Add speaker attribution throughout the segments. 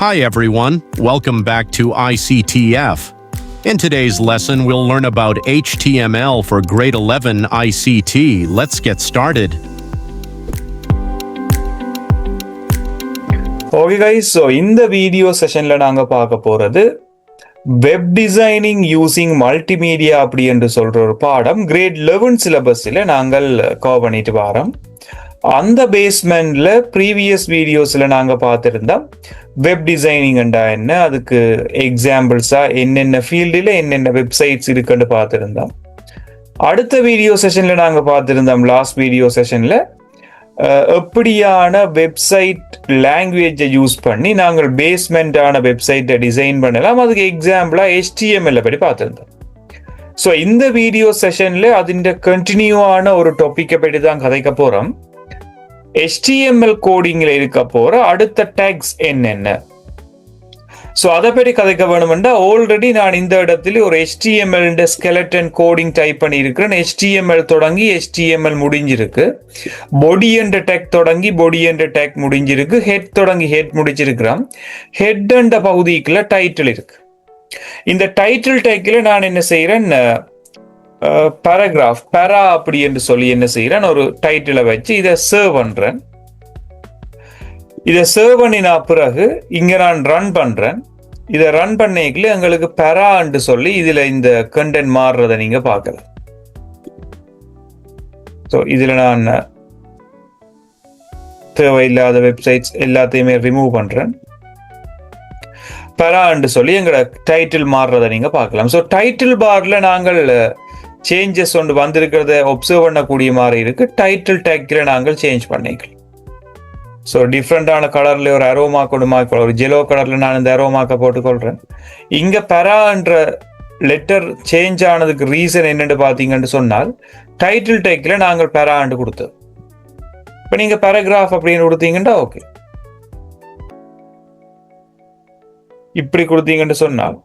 Speaker 1: Hi everyone, welcome back to ICTF. In today's lesson, we'll learn about HTML for Grade 11 ICT. Let's get started.
Speaker 2: Okay guys, so இந்த video செஷன்ல நாங்க பார்க்க போறது web designing using multimedia அப்படி என்று சொல்ற ஒரு பாடம் கிரேட் 11 சிலபஸ்ல நாங்கள் கவர் பண்ணிட்டு வரோம். அந்த பேஸ்மெண்ட்ல ப்ரீவியஸ் வீடியோஸ்ல நாங்க பார்த்திருந்தோம் வெப் டிசைனிங் என்ன, அதுக்கு எக்ஸாம்பிள்ஸா என்னென்ன ஃபீல்டில் என்னென்ன வெப்சைட்ஸ் இருக்குன்னு பார்த்திருந்தோம். அடுத்த வீடியோ செஷன்ல நாங்க பார்த்திருந்தோம் லாஸ்ட் வீடியோ செஷன்ல எப்படியான வெப்சைட் லாங்குவேஜை யூஸ் பண்ணி நாங்கள் பேஸ்மெண்டான வெப்சைட்டை டிசைன் பண்ணலாம், அதுக்கு எக்ஸாம்பிளா HTML படி பார்த்திருந்தோம். ஸோ இந்த வீடியோ செஷன்ல அதிண்ட கண்டினியூவான ஒரு டாபிக்கை பற்றி தான் கதைக்க போறோம். HTML கோடிங்ல இருக்க போற அடுத்த டேக்ஸ் என்னென்ன, ஸோ அதை பற்றி கதைக்க வேணும்னா ஆல்ரெடி நான் இந்த இடத்துல ஒரு HTML ஸ்கெலட்டன் கோடிங் டைப் பண்ணி இருக்கிறேன். HTML தொடங்கி HTML முடிஞ்சிருக்கு, பொடி என்ற டேக் தொடங்கி பொடி என்ற டேக் முடிஞ்சிருக்கு, ஹெட் தொடங்கி ஹெட் முடிச்சிருக்கிறோம். ஹெட் என்ற பகுதிக்குள்ள டைட்டில் இருக்கு. இந்த டைட்டில் டேக்கில் நான் என்ன செய்யறேன், பேராகிராஃப் பேரா அப்படி என்று சொல்லி என்ன செய்யறேன், ஒரு டைட்டிலை வச்சு இதை சர்வ் பண்றேன். இதை சர்வ் பண்ணினா பிறகு இங்க நான் ரன் பண்றேன். இதை ரன் பண்ணிக்கல எங்களுக்கு பேரான்னு சொல்லி இதுல இந்த கண்டென்ட் மாறுறதை நீங்க பார்க்கலாம். ஸோ இதுல நான் தேவையில்லாத வெப்சைட்ஸ் எல்லாத்தையுமே ரிமூவ் பண்றேன். பேரான்னு சொல்லி எங்களோட டைட்டில் மாறுறதை நீங்க பார்க்கலாம். ஸோ டைட்டில் பார்ல நாங்கள் சேஞ்சஸ் ஒன்று வந்திருக்கிறத ஒப்சர்வ் பண்ணக்கூடிய மாதிரி இருக்கு. டைட்டில் டேக்ல நாங்கள் சேஞ்ச் பண்ணிக்கலாம். ஸோ டிஃப்ரெண்டான கலர்ல ஒரு அரோமாக் ஒன்று மாற்றிக்கொள்ள, ஒரு ஜெலோ கலர்ல நான் இந்த அரோமாக்கை போட்டுக்கொள்றேன். இங்க பெரான்ற லெட்டர் சேஞ்ச் ஆனதுக்கு ரீசன் என்னன்னு பாத்தீங்கன்னு சொன்னால் டைட்டில் டேக்ல நாங்கள் பெராண்டு கொடுத்தோம். இப்போ நீங்க பேராகிராஃப் அப்படின்னு கொடுத்தீங்கன்னா ஓகே, இப்படி கொடுத்தீங்கன்னு சொன்னால்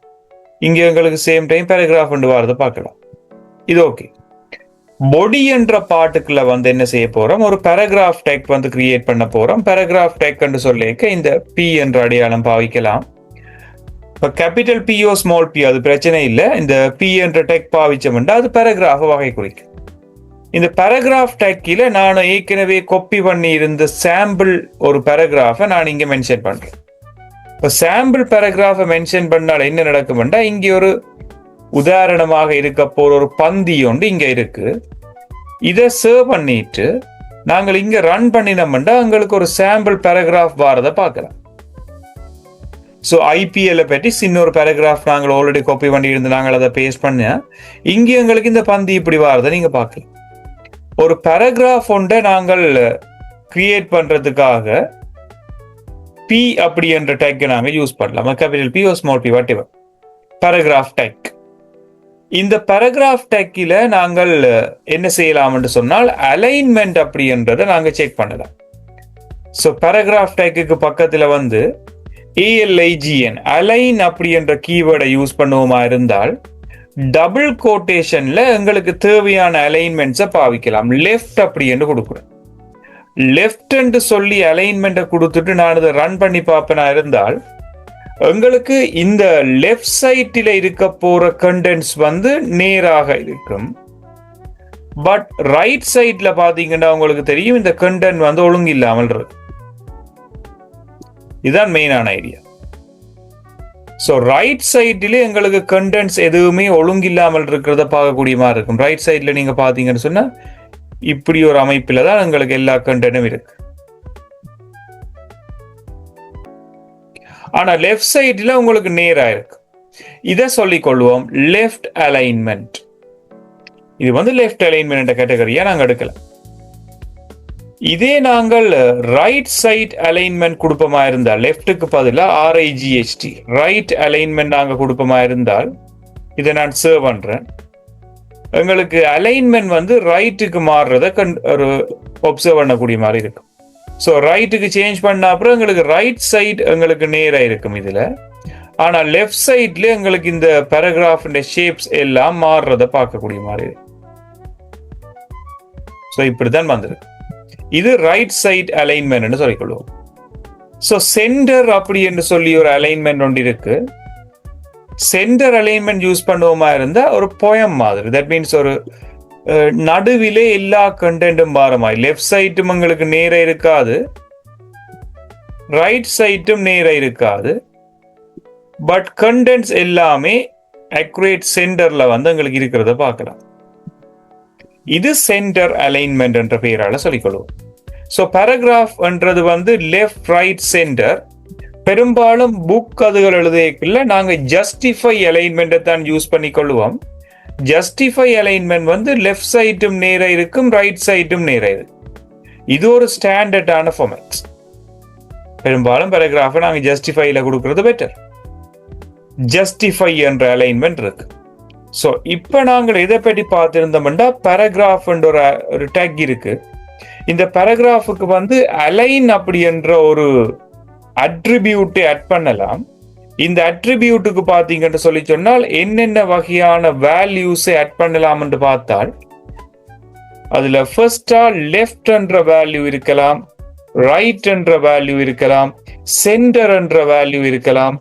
Speaker 2: இங்க எங்களுக்கு சேம் டைம் பேராகிராஃப் வரதை பார்க்கலாம். இது ஓகே. பொடி என்ற பாட்டுக்குள்ள என்ன செய்ய போறோம், ஒரு பேராகிராஃப் டேக் கிரியேட் பண்ண போறோம். பேராகிராஃப் டேக் சொல்லிக்க இந்த P என்ற அடையாளம் பாவிக்கலாம். இப்போ கேபிட்டல் PO ஸ்மால் p அது பிரச்சனை இல்லை. இந்த P என்ற டேக் பாவிச்சோம்னா அது பேராகிராஃப் வகை குறிக்கும். இந்த பேராகிராஃப் டேக்கில நான் ஏற்கனவே காப்பி பண்ணி இருந்த சாம்பிள் ஒரு பேராகிராஃபை நான் இங்க மென்ஷன் பண்றேன். இப்போ சாம்பிள் பேராகிராஃபை மென்ஷன் பண்ணால் என்ன நடக்கும்னா இங்க ஒரு உதாரணமாக இருக்க போற ஒரு பந்தி ஒன்று இங்க இருக்கு. இதை சர்வ் பண்ணிட்டு நாங்கள் இங்க ரன் பண்ணினோம்னா எங்களுக்கு ஒரு சாம்பிள் பேராகிராஃப் வரதை பார்க்கலாம். ஸோ IPL பற்றி இன்னொரு பேராகிராஃப் நாங்கள் ஆல்ரெடி காப்பி பண்ணி இருந்து நாங்கள் அதை பேஸ்ட் பண்ண இங்க எங்களுக்கு இந்த பந்தி இப்படி வரதை நீங்க பார்க்கலாம். ஒரு பேராகிராஃப் ஒன்றை நாங்கள் கிரியேட் பண்றதுக்காக P அப்படி என்ற டேக்கை நாங்கள் யூஸ் பண்ணலாம். Capital P small p what ever paragraph take. இந்த பேராகிராஃப் டேக்கில நாங்கள் என்ன செய்யலாம் என்று சொன்னால் அலைன்மெண்ட் அப்படின்றத நாங்க செக் பண்ணலாம். ஸோ பேராகிராஃப் டேக்கு பக்கத்துல ALIGN அலைன் அப்படி என்ற கீவேர்டை யூஸ் பண்ணுவோமா இருந்தால் டபுள் கோட்டேஷன்ல எங்களுக்கு தேவையான அலைன்மெண்ட்ஸை பாவிக்கலாம். லெஃப்ட் அப்படி என்று கொடுக்குறேன். லெஃப்ட் என்று சொல்லி அலைன்மெண்ட்டை கொடுத்துட்டு நான் இதை ரன் பண்ணி பார்ப்பேனா இருந்தால் உங்களுக்கு இந்த லெஃப்ட் சைட்ல இருக்க போற கண்டென்ட்ஸ் நேராக இருக்கும். பட் ரைட் சைட்ல பாத்தீங்கன்னா உங்களுக்கு தெரியும் இந்த கண்டென்ட் ஒழுங்கு இல்லாமல் இருக்கு. இதுதான் மெயினான ஐடியா. ஸோ ரைட் சைட்ல எங்களுக்கு கண்டென்ட்ஸ் எதுவுமே ஒழுங்கு இல்லாமல் இருக்கிறத பார்க்கக்கூடிய மாதிரி இருக்கும். ரைட் சைட்ல நீங்க பாத்தீங்கன்னு சொன்னா இப்படி ஒரு அமைப்புல தான் எங்களுக்கு எல்லா கண்டென்ட்டும் இருக்கு. ஆனா லெஃப்ட் சைட்ல உங்களுக்கு நேரா இருக்கு. இதை சொல்லிக் கொள்வோம் லெஃப்ட் அலைன்மெண்ட். இது லெஃப்ட் அலைன்மெண்ட் கேட்டகரியா நாங்க எடுக்கலாம். இதே நாங்கள் ரைட் சைட் அலைன்மெண்ட் கொடுப்போமா இருந்தால் லெஃப்ட்டுக்கு பதிலாக RIGHT ரைட் அலைன்மெண்ட் நாங்க கொடுப்போமா இருந்தால் இதை நான் சர்வ் பண்றேன். எங்களுக்கு அலைன்மெண்ட் ரைட்டுக்கு மாறுறத ஒரு ஒப்சர்வ் பண்ணக்கூடிய மாதிரி இருக்கும். ஸோ ரைட்டுக்கு சேஞ்ச் பண்ண அப்புறம் எங்களுக்கு ரைட் சைட் எங்களுக்கு நேரா இருக்கும் இதுல. ஆனா லெஃப்ட் சைட்ல எங்களுக்கு இந்த பேராகிராஃப் ஷேப்ஸ் எல்லாம் மாறுறத பார்க்கக்கூடிய மாதிரி. ஸோ இப்படிதான் வந்திருக்கு. இது ரைட் சைட் அலைன்மெண்ட் சொல்லிக்கொள்வோம். ஸோ சென்டர் அப்படி என்று சொல்லி ஒரு அலைன்மெண்ட் ஒன்று இருக்கு. சென்டர் அலைன்மெண்ட் யூஸ் பண்ணுவோமா இருந்தா ஒரு போயம் மாதிரி. தட் மீன்ஸ் ஒரு நடுவிலே எல்லா கண்டென்ட்டும் பாரமாய், லெஃப்ட் சைட்டும் உங்களுக்கு நேர இருக்காது, ரைட் சைட்டும் நேர இருக்காது, பட் கண்டென்ட்ஸ் எல்லாமே அக்யூரேட் சென்டர்ல வந்து உங்களுக்கு இருக்கிறத பார்க்கலாம். இது சென்டர் அலைன்மெண்ட் என்ற பெயரால சொல்லிக்கொள்வோம். ஸோ பேராகிராஃப் என்றது வந்து லெஃப்ட் ரைட் சென்டர். பெரும்பாலும் புக் அதுகள் எழுதியக்குள்ள நாங்க ஜஸ்டிஃபை அலைன்மெண்ட்டை தான் யூஸ் பண்ணி கொள்வோம். ஜஸ்டிஃபை அலைன்மெண்ட் வந்து லெஃப்ட் சைட்டும் நேர இருக்கும், ரைட் சைட்டும் நேர இருக்கும். இது ஒரு ஸ்டாண்டர்டான ஃபார்மேட். பெரும்பாலும் பேராகிராஃபை நாங்க ஜஸ்டிஃபைல கொடுக்கறது பெட்டர். ஜஸ்டிஃபை என்ற அலைன்மெண்ட் இருக்கு. ஸோ இப்போ நாங்கள் இதை பற்றி பார்த்திருந்தோம்னா பேராகிராஃப் என்ற ஒரு டேக் இருக்கு. இந்த பேராகிராஃபுக்கு வந்து அலைன் அப்படி என்ற ஒரு அட்ரிபியூட்டை ஆட் பண்ணலாம். இந்த அட்ரிபியூட்டுக்கு பார்த்தீங்கன்னு சொல்லி சொன்னால் என்னென்ன வகையான வேல்யூஸை ஆட் பண்ணலாம் என்று பார்த்தால், அதுல ஃபர்ஸ்டா லெஃப்ட் என்ற வேல்யூ இருக்கலாம், ரைட் என்ற வேல்யூ இருக்கலாம், சென்டர் என்ற வேல்யூ இருக்கலாம்,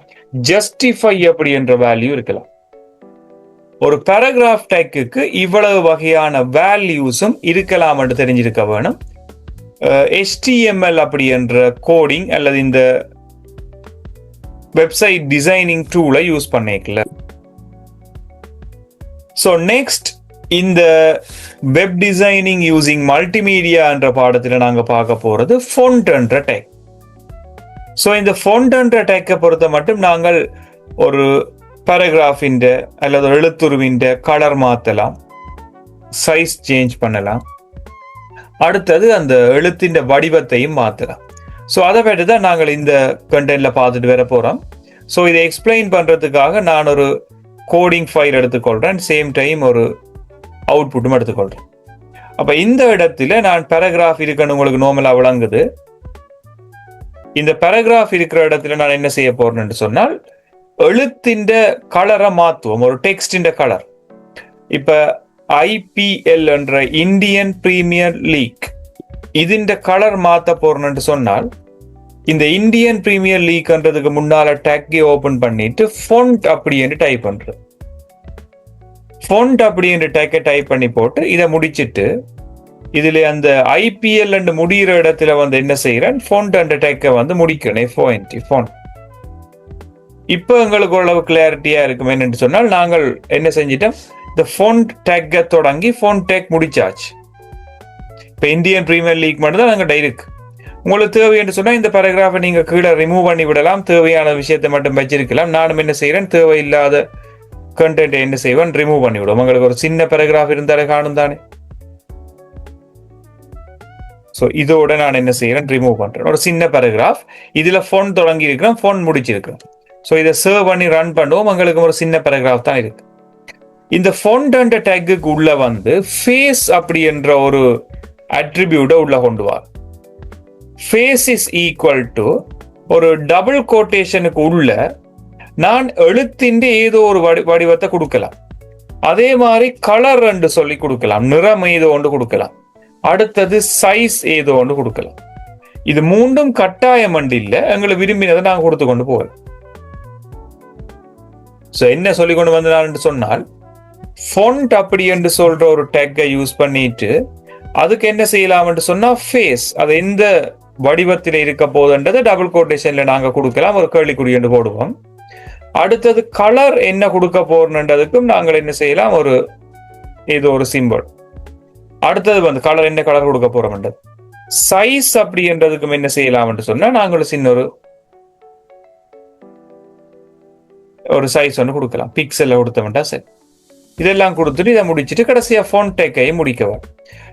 Speaker 2: ஜஸ்டிஃபை அப்படி என்ற வேல்யூ இருக்கலாம். ஒரு பேராகிராஃப் டேக்குக்கு இவ்வளவு வகையான வேல்யூஸும் இருக்கலாம் என்று தெரிஞ்சிருக்க வேணும். HTML அப்படி என்ற கோடிங் அல்லது இந்த வெப்சைட் டிசைனிங் டூலை யூஸ் பண்ணிக்கல. ஸோ நெக்ஸ்ட், இந்த வெப் டிசைனிங் யூசிங் மல்டிமீடியா என்ற பாடத்தில் நாங்கள் பார்க்க போறது ஃபொண்ட் என்ற டேக். ஸோ இந்த ஃபொண்ட் என்ற டேக்கை பொறுத்த மட்டும் நாங்கள் ஒரு பேராகிராஃபின் அல்லது எழுத்துருவின் கலர் மாற்றலாம், சைஸ் சேஞ்ச் பண்ணலாம், அடுத்தது அந்த எழுத்தின் வடிவத்தையும் மாற்றலாம். ஸோ அதை பற்றி தான் நாங்கள் இந்த கண்டென்ட்ல பார்த்துட்டு வர போறோம். ஸோ இதை எக்ஸ்பிளைன் பண்றதுக்காக நான் ஒரு கோடிங் ஃபைல் எடுத்துக்கொள்றேன், சேம் டைம் ஒரு அவுட்புட்டும் எடுத்துக்கொள்றேன். அப்ப இந்த இடத்துல நான் பேராகிராஃப் இருக்குன்னு உங்களுக்கு நார்மலா விளங்குது. இந்த பேராகிராஃப் இருக்கிற இடத்துல நான் என்ன செய்ய போறேன்னு சொன்னால், எழுத்தின் கலரை மாற்றுவோம், ஒரு டெக்ஸ்டின் கலர். இப்ப IPL என்ற இந்தியன் பிரீமியர் லீக், இதுண்ட கலர் மாத்த போறேன்னு சொன்னால், இந்த இந்தியன் பிரீமியர் லீக்ன்றதுக்கு முன்னால டேக்கை ஓபன் பண்ணிட்டு ஃபொண்ட் அப்படி என்று டைப் பண்றேன். ஃபொண்ட் அப்படி என்று டேக்கை டைப் பண்ணி போட்டு இதை முடிச்சிட்டு, இதுல அந்த IPL என்று முடிகிற இடத்துல வந்து என்ன செய்யறேன், ஃபொண்ட் என்ற டேக்கை வந்து முடிக்கணும், ஃபொண்ட். இப்போ எங்களுக்கு ஓரளவு கிளாரிட்டியா இருக்கும். என்னன்னு சொன்னால், நாங்கள் என்ன செஞ்சிட்டோம், இந்த ஃபொண்ட் டேக்கை தொடங்கி ஃபொண்ட் டேக் முடிச்சாச்சு. இப்போ இந்தியன் பிரீமியர் லீக் மட்டும் தான் நாங்கள் டைரக்ட். உங்களுக்கு தேவை என்று சொன்னால் இந்த பேராகிராஃபை நீங்க கீழே ரிமூவ் பண்ணி விடலாம், தேவையான விஷயத்தை மட்டும் வச்சிருக்கலாம். நானும் என்ன செய்யறேன், தேவையில்லாத கண்டென்ட் என்ன செய்வேன், ரிமூவ் பண்ணி விடுவோம். உங்களுக்கு ஒரு சின்ன பேராகிராஃப் இருந்தாலே காணும் தானே. ஸோ இதோட நான் என்ன செய்யறேன், ரிமூவ் பண்றேன். ஒரு சின்ன பேராகிராஃப், இதுல ஃபொண்ட் தொடங்கி இருக்கிறோம், ஃபொண்ட் முடிச்சிருக்கிறோம். ஸோ இதை சர்வ் பண்ணி ரன் பண்ணுவோம். உங்களுக்கு ஒரு சின்ன பேராகிராஃப் தான் இருக்கு. இந்த ஃபொண்ட் அண்ட் டேக்குக்கு உள்ள வந்து ஃபேஸ் அப்படி என்ற ஒரு அட்ரிபியூட்டை உள்ள கொண்டு வா. ஃபேஸ் இஸ் ஈக்குவல் டு ஒரு டபுள் கோட்டேஷனுக்கு உள்ள நான் எழுத்தின் ஏதோ ஒரு வடிவத்தை கொடுக்கலாம். அதே மாதிரி கலர் என்று சொல்லி கொடுக்கலாம், நிறம் ஏதோ ஒன்று கொடுக்கலாம், அடுத்தது சைஸ் ஏதோ ஒன்று கொடுக்கலாம். இது மூன்றும் கட்டாயம் அண்டு இல்லை, எங்களை விரும்பினதை நாங்கள் கொடுத்து கொண்டு போவோம். ஸோ என்ன சொல்லி கொண்டு வந்தான்னு சொன்னால், ஃபொண்ட் அப்படி என்று சொல்ற ஒரு டேக்கை யூஸ் பண்ணிட்டு அதுக்கு என்ன செய்யலாம் என்று சொன்னா, ஃபேஸ் அது எந்த வடிவத்தில் இருக்க போதுன்றதை டபுள் கோட்டேஷன்ல நாங்க கொடுக்கலாம், ஒரு கேள்விக்குறி என்று போடுவோம். அடுத்தது கலர் என்ன கொடுக்க போறதுக்கும் நாங்கள் என்ன செய்யலாம், ஒரு ஏதோ ஒரு சிம்பிள். அடுத்தது வந்து கலர் என்ன கலர் கொடுக்க போறோம்ன்றது. சைஸ் அப்படி என்றதுக்கும் என்ன செய்யலாம் என்று சொன்னா, நாங்கள் சின்ன ஒரு சைஸ் ஒன்று கொடுக்கலாம், பிக்சல்ல கொடுத்தோம்டா சரி. இதெல்லாம் கொடுத்துட்டு இதை முடிச்சுட்டு கடைசியா ஃபோன் டேக்கையை முடிக்கவா.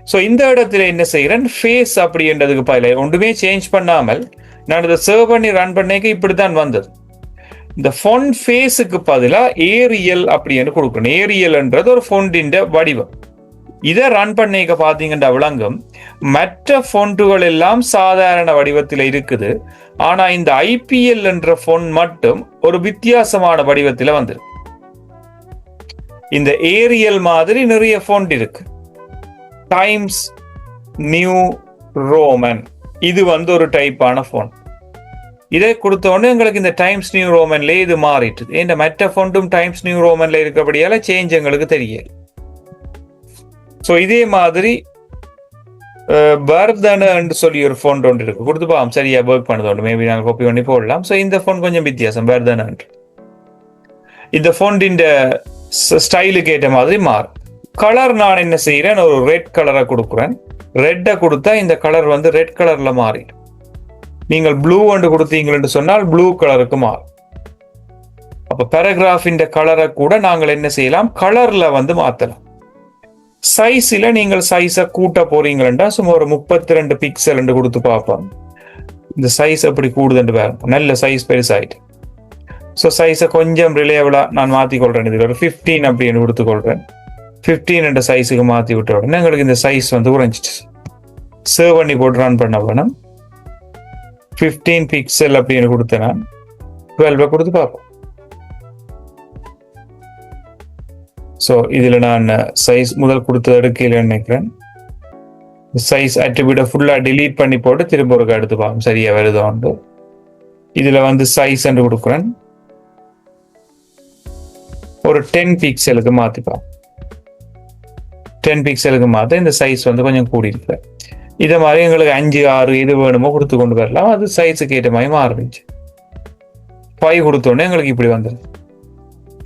Speaker 2: ஸோ இந்த இடத்துல என்ன செய்யறேன், ஃபேஸ் அப்படி என்றதுக்கு பதிலாக ஒன்றுமே சேஞ்ச் பண்ணாமல் நான் இதை சர்வ் பண்ணி ரன் பண்ணிக்க இப்படித்தான் வந்தது. இந்த ஃபொண்ட் ஃபேஸுக்கு பதிலாக ஏரியல் அப்படின்னு கொடுக்கணும். ஏரியல்ன்றது ஒரு ஃபொண்டின் வடிவம். இதை ரன் பண்ணிக்க பார்த்தீங்கன்னா விளங்கும், மற்ற ஃபொண்டுகள் எல்லாம் சாதாரண வடிவத்தில் இருக்குது. ஆனா இந்த IPL என்ற ஃபொண்ட் மட்டும் ஒரு வித்தியாசமான வடிவத்தில் வந்துருக்கு. இந்த ஏரியல் மாதிரி நிறைய ஃபொண்ட் இருக்கு. டைம்ஸ் நியூ ரோமன், இது வந்து ஒரு டைப்பான ஃபொண்ட். இதை கொடுத்த உடனே எங்களுக்கு இந்த டைம்ஸ் நியூ ரோமன்ல இது மாறிட்டு, இந்த மற்ற ஃபொண்டும் டைம்ஸ் நியூ ரோமன்ல இருக்கிறபடியால சேஞ்ச் எங்களுக்கு தெரியல. ஸோ இதே மாதிரி வர்தனன்னு சொல்லி ஒரு ஃபோன் ஒன்று இருக்கு, கொடுத்து பாவம் சரியா ஒர்க் பண்ணது ஒன்று, மேபி நாங்கள் காப்பி பண்ணி போடலாம். ஸோ இந்த ஃபோன் கொஞ்சம் வித்தியாசம், வர்தனன். இந்த ஃபோனின் ஸ்டைலுக்கு ஏற்ற மாதிரி மாறும். கலர் நான் என்ன செய்யறேன், ஒரு ரெட் கலரை கொடுக்குறேன். ரெட்டை கொடுத்தா இந்த கலர் வந்து ரெட் கலர்ல மாறிடும். நீங்கள் ப்ளூ ஒன்று கொடுத்தீங்கன்னு சொன்னால் ப்ளூ கலருக்கு மாறும். அப்ப பேராகிராஃபின் கலரை கூட நாங்கள் என்ன செய்யலாம், கலர்ல வந்து மாத்தலாம். சைஸ்ல நீங்கள் சைஸை கூட்ட போறீங்களா, சும்மா ஒரு 32 பிக்சல் என்று கொடுத்து பார்ப்போம். இந்த சைஸ் எப்படி கூடுதுன்னு பாருங்க, நல்ல சைஸ் பெருசாயிட்டு. ஸோ சைஸை கொஞ்சம் ரிலேபிளா நான் மாற்றிக்கொள்றேன். இதில் ஒரு 15 அப்படின்னு கொடுத்துக்கொள்றேன். 15 என்ற சைஸுக்கு மாற்றி விட்ட உடனே எங்களுக்கு இந்த சைஸ் வந்து குறைஞ்சிட்டு. சேவ் பண்ணி போட்டு ரன் பண்ண வேணும். 15 பிக்சல் அப்படின்னு கொடுத்தேன், நான் 12 கொடுத்து பார்ப்போம். ஸோ இதில் நான் சைஸ் முதல் கொடுத்தது எடுக்கல நினைக்கிறேன். சைஸ் அட்ரிபியூட்டை ஃபுல்லாக டிலீட் பண்ணி போட்டு திரும்ப ஒரு எடுத்து பார்ப்போம் சரியா வருதோண்டு. இதில் வந்து சைஸ் என்று கொடுக்குறேன், ஒரு 10 பிக்சலுக்கு மாற்றிப்பா. 10 பிக்சலுக்கு மாற்ற இந்த சைஸ் வந்து கொஞ்சம் கூடி இருக்கு. இதை மாதிரி எங்களுக்கு 5, 6 எது வேணுமோ கொடுத்து கொண்டு வரலாம். அது சைஸுக்கு ஏற்ற மாதிரி மாறிடுச்சு. 5 கொடுத்தோடனே எங்களுக்கு இப்படி வந்துடும்.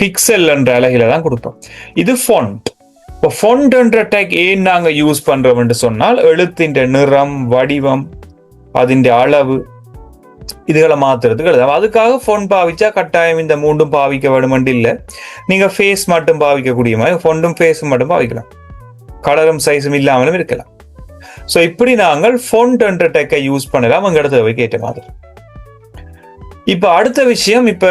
Speaker 2: பிக்சல் என்ற அழகில தான் கொடுத்தோம். இது ஃபாண்ட். இப்போ ஃபாண்ட் என்ற டேக் ஏன் நாங்கள் யூஸ் பண்றோம் சொன்னால், எழுத்தின் நிறம், வடிவம், அதின் அளவு இதுகளை மாத்துறதுக்கு எழுதாம். அதுக்காக ஃபாண்ட் பாவிச்சா கட்டாயம் இந்த 3 பாவிக்க வேணுமென்று இல்லை. நீங்க ஃபேஸ் மட்டும் பாவிக்கக்கூடிய மாதிரி ஃபாண்டும் ஃபேஸும் மட்டும் பாவிக்கலாம், கலரும் சைஸும் இல்லாமலும் இருக்கலாம். ஸோ இப்படி நாங்கள் ஃபாண்ட் என்ற டேக்கை யூஸ் பண்ணலாம் அங்க தேவைக்கு ஏற்ற மாதிரி. இப்ப அடுத்த விஷயம், இப்ப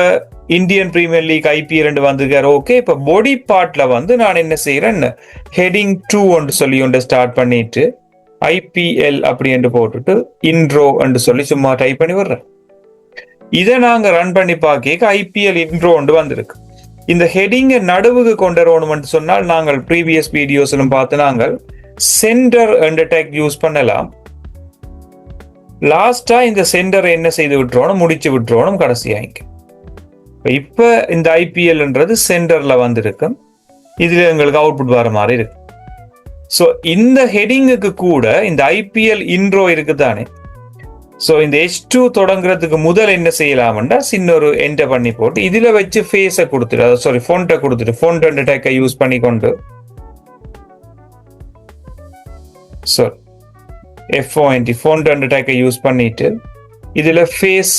Speaker 2: இந்தியன் பிரீமியர் லீக் IPL 2 வந்திருக்காரு. ஓகே, இப்ப பாடி பார்ட்ல வந்து நான் என்ன செய்யறேன், ஹெடிங் 2 ஒன்று சொல்லி ஒன்று ஸ்டார்ட் பண்ணிட்டு IPL அப்படி என்று போட்டுட்டு இன்ட்ரோ என்று சொல்லி சும்மா டைப் பண்ணி விடுறேன். இதை நாங்க ரன் பண்ணி பார்க்க IPL இன்ட்ரோ ஒன்று வந்திருக்கு. இந்த ஹெடிங்கை நடுவுக்கு கொண்டு வரணும்னு சொன்னால் நாங்கள் ப்ரீவியஸ் வீடியோஸ்லும் பார்த்து நாங்கள் சென்டர் என்ற டேக் யூஸ் பண்ணலாம். லாஸ்டா இந்த சென்டரை என்ன செய்து விட்டுறோம், முடிச்சு விட்டுறோம் கடைசியாங்க. இப்ப இந்த IPLன்றது சென்டர்ல வந்திருக்கு. இதுல எங்களுக்கு அவுட்புட் வர மாதிரி இருக்கு. ஸோ இந்த ஹெடிங்குக்கு கூட இந்த IPL இன்ட்ரோ இருக்குதானே. ஸோ இந்த H2 தொடங்குறதுக்கு முதல் என்ன செய்யலாம்டா, சின்ன ஒரு என்டர் பண்ணி போட்டு இதுல வச்சு ஃபேஸை கொடுத்துட்டு, சாரி ஃபோன்ட்டை கொடுத்துட்டு, ஃபோன்ட் அண்ட் டேக்கை யூஸ் பண்ணி கொண்டு FONT ஃபோன்ட் அண்ட் டேக்கை யூஸ் பண்ணிட்டு இதுல ஃபேஸ்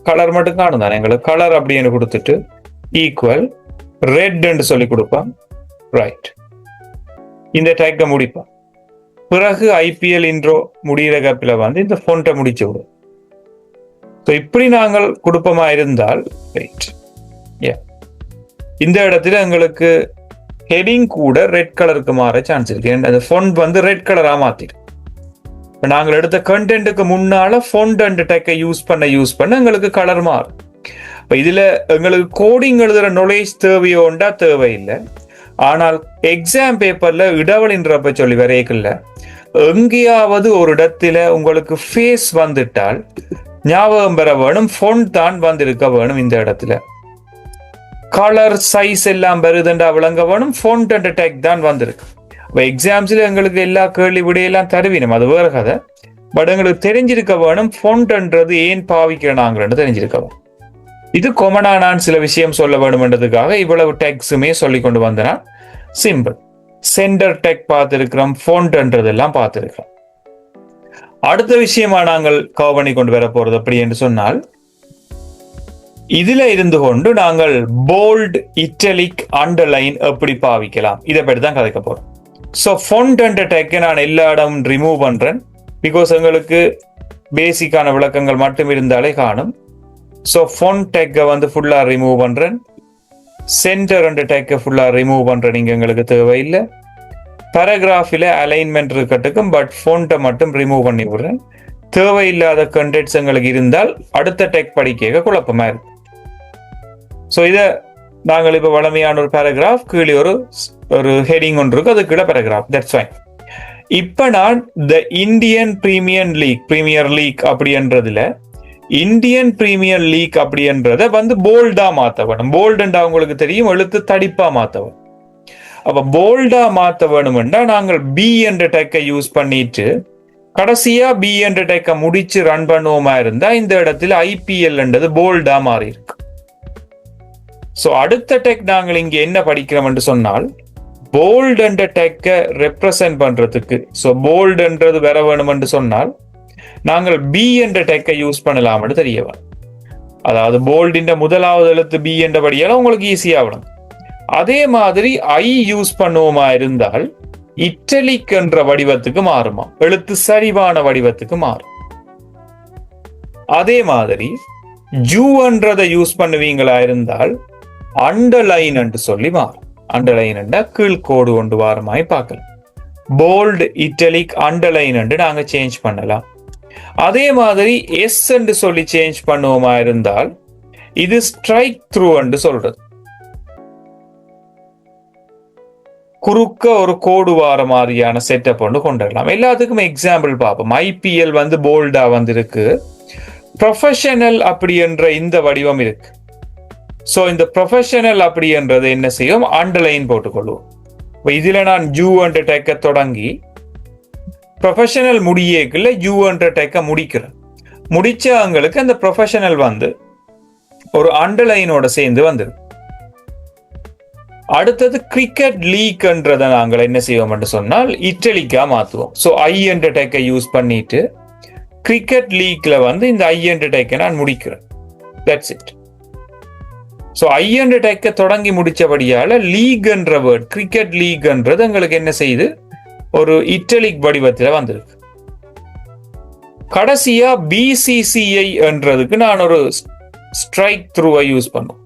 Speaker 2: கலர் மட்டும் காணும் தானே, எங்களுக்கு கலர் அப்படின்னு கொடுத்துட்டு ஈக்குவல் ரெட்ன்னு சொல்லி கொடுப்பான். ரைட், இந்த டேக்கை முடிப்பான். பிறகு IPL இன்ட்ரோ முடிகிற கப்பில வந்து இந்த ஃபோன்ட்டை முடிச்சு விடும். ஸோ இப்படி நாங்கள் கொடுப்பமா இருந்தால் ரைட், இந்த இடத்துல எங்களுக்கு ஹெடிங் கூட ரெட் கலருக்கு மாற சான்ஸ் இருக்கு. அந்த ஃபோன்ட் வந்து ரெட் கலரா மாத்திடும். நாங்கள் எடுத்த கண்டென்ட்டுக்கு முன்னால ஃபோன்ட் அண்ட் டேக்கை யூஸ் பண்ண எங்களுக்கு கலர் மாறும். இப்போ இதுல எங்களுக்கு கோடிங் எழுதுற நாலேஜ் தேவையோண்டா தேவையில்லை. ஆனால் எக்ஸாம் பேப்பர்ல இடவழின்றப்ப சொல்லி வரையக்குள்ள எங்கேயாவது ஒரு இடத்துல உங்களுக்கு ஃபேஸ் வந்துட்டால் ஞாபகம் பெற வேணும், ஃபோன்ட் தான் வந்திருக்க வேணும். இந்த இடத்துல கலர் சைஸ் எல்லாம் வருதுண்டா விளங்க வேணும், ஃபோன்ட் அண்ட் டேக் தான் வந்திருக்கு. இப்போ எக்ஸாம்ஸ்ல எங்களுக்கு எல்லா கேள்வி விடையெல்லாம் தருவினும், அது வேற கதை. பட் எங்களுக்கு தெரிஞ்சிருக்க வேணும் ஃபோன்ட்ன்றது ஏன் பாவிக்கிறாங்கன்னு தெரிஞ்சிருக்க வேணும். இது கொமனா நான் சில விஷயம் சொல்ல வேணும்ன்றதுக்காக இவ்வளவு டெக்ஸுமே சொல்லி கொண்டு வந்தேன். சிம்பிள். சென்டர் டெக் பார்த்திருக்கிறோம், ஃபோன்ட்ன்றதெல்லாம் பார்த்திருக்கிறோம். அடுத்த விஷயமா நாங்கள் கவர் பண்ணி கொண்டு வர போறது அப்படி என்று சொன்னால், இதுல இருந்து கொண்டு நாங்கள் போல்ட், இட்டலிக், அண்டர்லைன் எப்படி பாவிக்கலாம் இதை பற்றி தான் கதைக்க போறோம். ஸோ ஃபோன்ட் அண்ட் டெக்கை நான் எல்லா இடமும் ரிமூவ் பண்றேன். பிகாஸ் எங்களுக்கு பேசிக்கான விளக்கங்கள் மட்டும் இருந்தாலே காணும். ஸோ ஃபோன்ட் டெக்கை வந்து ஃபுல்லா ரிமூவ் பண்றேன். சென்டர் அண்ட் டெக்கை ஃபுல்லா ரிமூவ் பண்றேன், இங்க எங்களுக்கு தேவையில்லை. பேராகிராஃபில அலைன்மெண்ட் இருக்கட்டுக்கும், பட் ஃபோன்ட்டை மட்டும் ரிமூவ் பண்ணி விடுறேன். தேவையில்லாத கண்டென்ட்ஸ் எங்களுக்கு இருந்தால் அடுத்த டெக் படிக்க குழப்பமா இருக்கு. ஸோ இதை நாங்கள் இப்போ வளமையான ஒரு பேராகிராஃப் கீழே ஒரு ஹெடிங் ஒன்று இருக்கு, அது கீழே பேராகிராஃப், தட்ஸ் ஃபைன். இப்போ நான் த இந்தியன் பிரீமியர் லீக் அப்படின்றதுல இந்தியன் பிரீமியர் லீக் அப்படின்றத வந்து போல்டா மாத்த வேணும். போல்டுண்டா உங்களுக்கு தெரியும், எழுத்து தடிப்பா மாத்த வேணும். அப்ப போல்டா மாத்த வேணும்னா நாங்கள் பி என்ற டெக்கை யூஸ் பண்ணிட்டு கடைசியா பி என்ற டெக்கை முடிச்சு ரன் பண்ணுவோமா இருந்தா இந்த இடத்துல ஐபிஎல் என்றது போல்டா மாறி இருக்கு. சோ அடுத்த டெக் நாங்கள் இங்க என்ன படிக்கிறோம் என்று சொன்னால், போல்ட் என்ற டெக்கை ரெப்ரசன்ட் பண்றதுக்கு, சோ போல்ட் என்றது வர வேணும் என்று சொன்னால் நாங்கள் பி என்ற டெக்கை யூஸ் பண்ணலாம்னு தெரியவா. அதாவது போல்டின் முதலாவது எழுத்து பி என்றபடியால உங்களுக்கு ஈஸியா ஆகணும். அதே மாதிரி ஐ யூஸ் பண்ணுவோமா இருந்தால் இட்டலிக் என்ற வடிவத்துக்கு மாறுமா, எழுத்து சரிவான வடிவத்துக்கு மாறும். அதே மாதிரி ஜூ என்றதை யூஸ் பண்ணுவீங்களா இருந்தால் அண்டர்லைன் என்று சொல்லி மாறும். அண்டர்லைன் என்றா கீழ்கோடு கொண்டு வாரமாய் பார்க்கலாம். போல்ட், இட்டலிக், அண்டர்லைன் என்று நாங்க சேஞ்ச் பண்ணலாம். அதே மாதிரி எஸ் என்று சொல்லி சேஞ்ச் பண்ணுவோமா இருந்தால் இது ஸ்ட்ரைக் த்ரூ என்று சொல்றது. குறுக்க ஒரு கோடு வார மாதிரியான செட்டப் ஒன்று கொண்டுடலாம். எல்லாத்துக்கும் எக்ஸாம்பிள் பார்ப்போம். ஐபிஎல் வந்து போல்டா வந்து இருக்கு, ப்ரொஃபஷனல் அப்படி என்ற இந்த வடிவம் இருக்கு. சோ இந்த ப்ரொஃபஷனல் அப்படி என்றது என்ன செய்யும், அண்டர்லைன் போட்டுக்கொள்வோம். இதுல நான் ஜூ என்ற டெக்க தொடங்கி ப்ரொஃபஷனல் முடியேக்குள்ள யூ என்ற டெக்க முடிக்கிறேன். முடிச்சவங்களுக்கு அந்த ப்ரொஃபஷனல் வந்து ஒரு அண்டர்லைனோட சேர்ந்து வந்துடும். அடுத்தது கிரிக்கெட் லீக் என்றதை நாங்கள் என்ன செய்வோம் என்று சொன்னால் இட்டலிக்கா மாத்துவோம். சோ ஐ என்ற டெக்கை யூஸ் பண்ணிட்டு கிரிக்கெட் லீக்ல வந்து இந்த ஐ என்ற டெக்கை நான் முடிக்கிறேன். That's it. சோ ஐ என்ற டெக்கை தொடங்கி முடிச்சபடியால லீக் என்ற வேர்ட், கிரிக்கெட் லீக் என்றது எங்களுக்கு என்ன செய்யுது, ஒரு இட்டலிக் வடிவத்தில் வந்திருக்கு. கடைசியா பிசிசிஐ என்றதுக்கு நான் ஒரு ஸ்ட்ரைக் த்ரூவை யூஸ் பண்ணும்.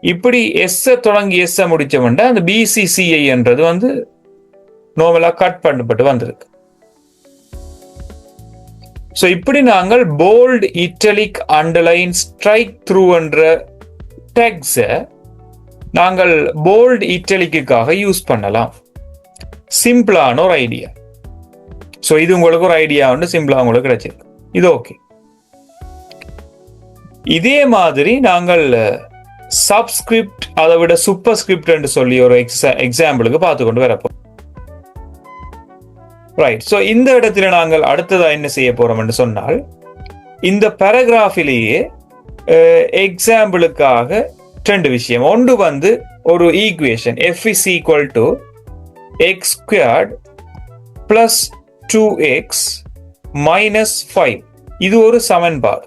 Speaker 2: இப்படி எஸ் தொடங்கி எஸ் முடிச்சவன்டா அந்த பிசிசிஐ என்றது வந்து நார்மலா கட் பண்ணப்பட்டு வந்திருக்கு. சோ இப்படி நாங்கள் bold, italic, underline, strike through என்ற டேக்ஸ நாங்கள் போல்ட், இட்டலிக்காக யூஸ் பண்ணலாம். சிம்பிளான ஒரு ஐடியா. சோ இது உங்களுக்கு ஒரு ஐடியா வந்து சிம்பிளா உங்களுக்கு கிடைச்சிருக்கு. இது ஓகே. இதே மாதிரி நாங்கள் சப்ஸ்கிரிப்ட், அதை விட சூப்பர் ஸ்கிரிப்ட் என்று சொல்லி ஒரு எக்ஸாம்பிளுக்கு பார்த்து கொண்டு வரப்போம். ரைட். சோ இந்த இடத்துல நாங்கள் அடுத்ததா என்ன செய்ய போறோம் என்று சொன்னால், இந்த பேராகிராஃபிலேயே எக்ஸாம்பிளுக்காக ரெண்டு விஷயம். ஒன்று வந்து ஒரு equation f is equal to x squared plus 2x minus 5. இது ஒரு சமன்பாடு.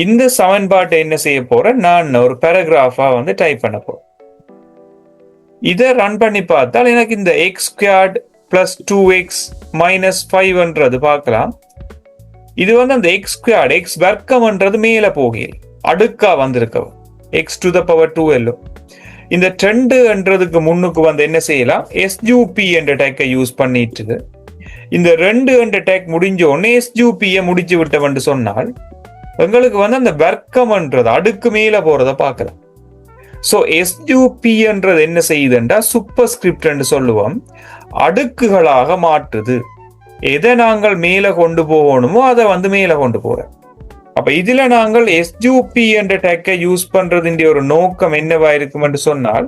Speaker 2: இந்த சமன்பாட்டை என்ன செய்ய போறேன், நான் ஒரு பேராகிராஃபா வந்து டைப் பண்ண போறேன். இதை ரன் பண்ணி பார்த்தால் எனக்கு இந்த x squared plus 2x minus 5 பார்க்கலாம். இது வந்து அந்த x squared, x வர்க்கம்ன்றது மேல போகையில் அடுக்கா வந்திருக்கவும் x to the power 2l. இந்த 2 என்றதுக்கு முன்னுக்கு வந்து என்ன செய்யலாம், SUP என்ற டேக்கை யூஸ் பண்ணிட்டு இந்த 2 என்ற டேக் முடிஞ்ச உடனே SUP முடிச்சு விட்டவன் சொன்னால் எங்களுக்கு வந்து அந்த வர்க்கம்ன்றது அடுக்கு மேல போறத பார்க்கலாம். சோ SUP என்றது என்ன செய்யுதுன்றா சூப்பர் ஸ்கிரிப்ட் என்று சொல்லுவோம், அடுக்குகளாக மாற்றுது. எதை நாங்கள் மேல கொண்டு போகணுமோ அதை வந்து மேல கொண்டு போறோம். அப்ப இதுல நாங்கள் SUP என்ற டேக்கை யூஸ் பண்றதின் ஒரு நோக்கம் என்னவா இருக்கும் என்று சொன்னால்,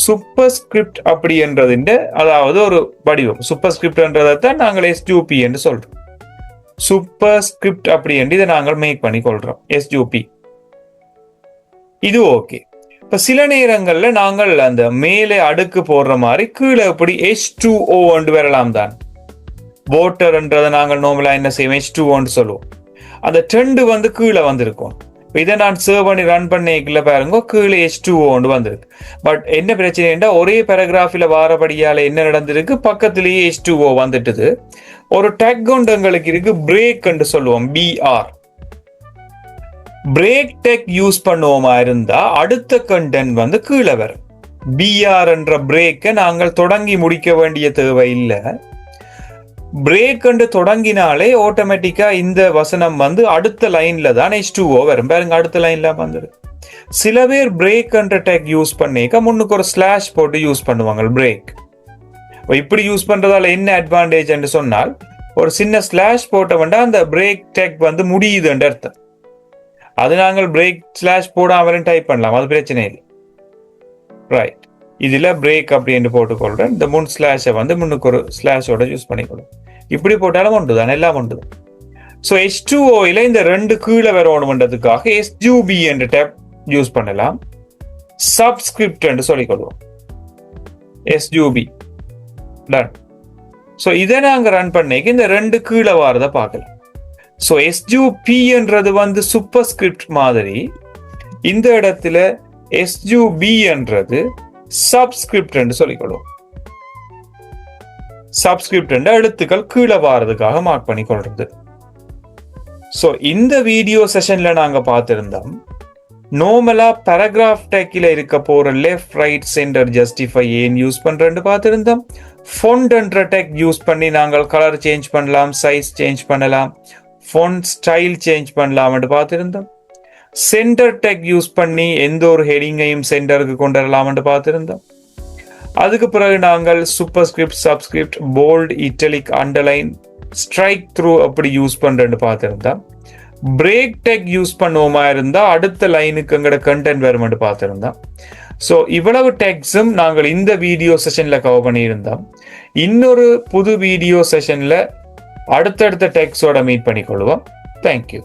Speaker 2: சூப்பர் ஸ்கிரிப்ட் அப்படி என்றதின் அதாவது ஒரு வடிவம். சூப்பர் ஸ்கிரிப்ட் என்றதான் நாங்கள் SUP என்று சொல்றோம். சூப்பர் ஸ்கிரிப்ட் அப்படி என்று இதை நாங்கள் மேக் பண்ணி கொள்றோம் SUP. இது ஓகே. இப்ப சில நேரங்கள்ல நாங்கள் அந்த மேலே அடுக்கு போடுற மாதிரி கீழே இப்படி H2O என்று வரலாம் தான். வாட்டர் என்றதை நாங்கள் நார்மலா என்ன செய்வோம், H2O சொல்லுவோம். அந்த 2 வந்து கீழே வந்திருக்கும். இதை நான் சர்வ் பண்ணி ரன் பண்ணிக்கல பாருங்க, கீழே H2O வந்திருக்கு. பட் என்ன பிரச்சனைன்னா ஒரே பேராகிராஃபில வாரபடியால என்ன நடந்திருக்கு, பக்கத்திலேயே H2O வந்துட்டுது. ஒரு டேக் எங்களுக்கு இருக்கு, பிரேக் என்று சொல்லுவோம், BR. பிரேக் டேக் யூஸ் பண்ணுவோமா இருந்தா அடுத்த கண்டென்ட் வந்து கீழே வரும். BR என்ற பிரேக்கை நாங்கள் தொடங்கி முடிக்க வேண்டிய தேவை இல்லை. பிரேக் என்று தொடங்கினாலே ஆட்டோமேட்டிக்கா இந்த வசனம் வந்து அடுத்த லைன்ல தான் H2O வரும். பாருங்க, அடுத்த லைன்ல வந்துடும். சில பேர் பிரேக் என்ற டேக் யூஸ் பண்ணிக்க முன்னுக்கு ஒரு ஸ்லாஷ் போட்டு யூஸ் பண்ணுவாங்க பிரேக். இப்படி யூஸ் பண்றதால என்ன அட்வான்டேஜ் என்று சொன்னால், ஒரு சின்ன ஸ்லாஷ் போட்டோம்னா அந்த பிரேக் டெக் வந்து முடியுதுன்ற அர்த்தம். அது நாங்கள் பிரேக் ஸ்லாஷ் போடாமலும் டைப் பண்ணலாம், அது பிரச்சனை இல்லை. ரைட், இதுல பிரேக் அப்படின்னு போட்டுக்கொள்றேன். இந்த முன் ஸ்லாஷை வந்து முன்னுக்கு ஒரு ஸ்லாஷோட யூஸ் பண்ணிக்கொள்ளும். இப்படி போட்டாலும் ஒன்று தான், எல்லாம் ஒன்று தான். ஸோ H2O இந்த 2 கீழே வரணும்ன்றதுக்காக SUB என்ற டேப் யூஸ் பண்ணலாம். சப்ஸ்கிரிப்ட் என்று சொல்லிக்கொள்வோம். SUB ton. ஸோ இதை நாங்கள் ரன் பண்ணிக்க இந்த 2 கீழே வாரதை பார்க்கலாம். ஸோ SUP என்றது வந்து சூப்பர் ஸ்கிரிப்ட் மாதிரி, இந்த இடத்துல SUB என்றது சப்ஸ்கிரிப்ட் என்று சொல்லிக்கொள்வோம். சப்ஸ்கிரிப்ட் என்ற எழுத்துக்கள் கீழே வாரதுக்காக மார்க் பண்ணி கொள்றது. ஸோ இந்த வீடியோ செஷன்ல நாங்க பார்த்திருந்தோம், நார்மலா பேராகிராஃப் டேக்கில இருக்க போற லெஃப்ட் ரைட் சென்டர் ஜஸ்டிஃபை ஏன் யூஸ் பண்றேன்னு பார்த்திருந்தோம். ஃபொண்ட் என்ற டெக் யூஸ் பண்ணி நாங்கள் கலர் சேஞ்ச் பண்ணலாம், சைஸ் சேஞ்ச் பண்ணலாம், ஃபொண்ட் ஸ்டைல் சேஞ்ச் பண்ணலாம்னு பார்த்திருந்தோம். சென்டர் டெக் யூஸ் பண்ணி எந்த ஒரு ஹெடிங்கையும் சென்டருக்கு கொண்டு வரலாம்னு பார்த்திருந்தோம். அதுக்கு பிறகு நாங்கள் superscript, subscript, bold, italic, underline, strike through அப்படி யூஸ் பண்றேன்னு பார்த்திருந்தா. பிரேக் டெக் யூஸ் பண்ணுவோமா இருந்தா அடுத்த லைனுக்கு எங்கட கண்டென்ட் வருமென்று பார்த்திருந்தா. ஸோ இவ்வளவு டெக்ஸும் நாங்கள் இந்த வீடியோ செஷன்ல கவர் பண்ணியிருந்தோம். இன்னொரு புது வீடியோ செஷன்ல அடுத்தடுத்த டெக்ஸோட மீட் பண்ணிக்கொள்வோம். தேங்க்யூ.